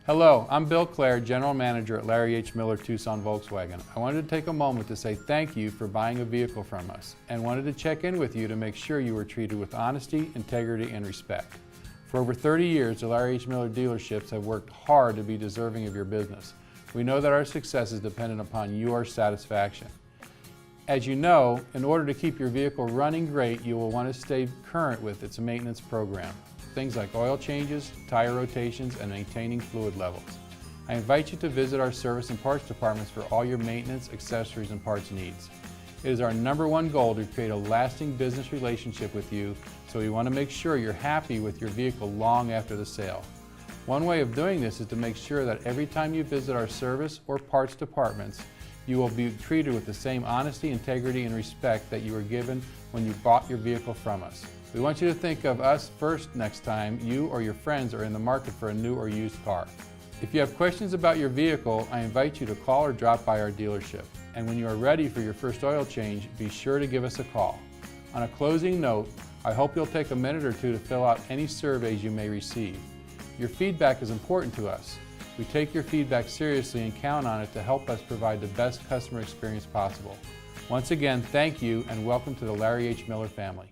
Hello, I'm Bill Klaer, General Manager at Larry H. Miller Tucson Volkswagen. I wanted to take a moment to say thank you for buying a vehicle from us and wanted to check in with you to make sure you were treated with honesty, integrity, and respect. For over 30 years, the Larry H. Miller dealerships have worked hard to be deserving of your business. We know that our success is dependent upon your satisfaction. As you know, in order to keep your vehicle running great, you will want to stay current with its maintenance program. Things like oil changes, tire rotations, and maintaining fluid levels. I invite you to visit our service and parts departments for all your maintenance, accessories, and parts needs. It is our #1 goal to create a lasting business relationship with you, so we want to make sure you're happy with your vehicle long after the sale. One way of doing this is to make sure that every time you visit our service or parts departments, you will be treated with the same honesty, integrity, and respect that you were given when you bought your vehicle from us. We want you to think of us first next time you or your friends are in the market for a new or used car. If you have questions about your vehicle, I invite you to call or drop by our dealership. And when you are ready for your first oil change, be sure to give us a call. On a closing note, I hope you'll take a minute or two to fill out any surveys you may receive. Your feedback is important to us. We take your feedback seriously and count on it to help us provide the best customer experience possible. Once again, thank you and welcome to the Larry H. Miller family.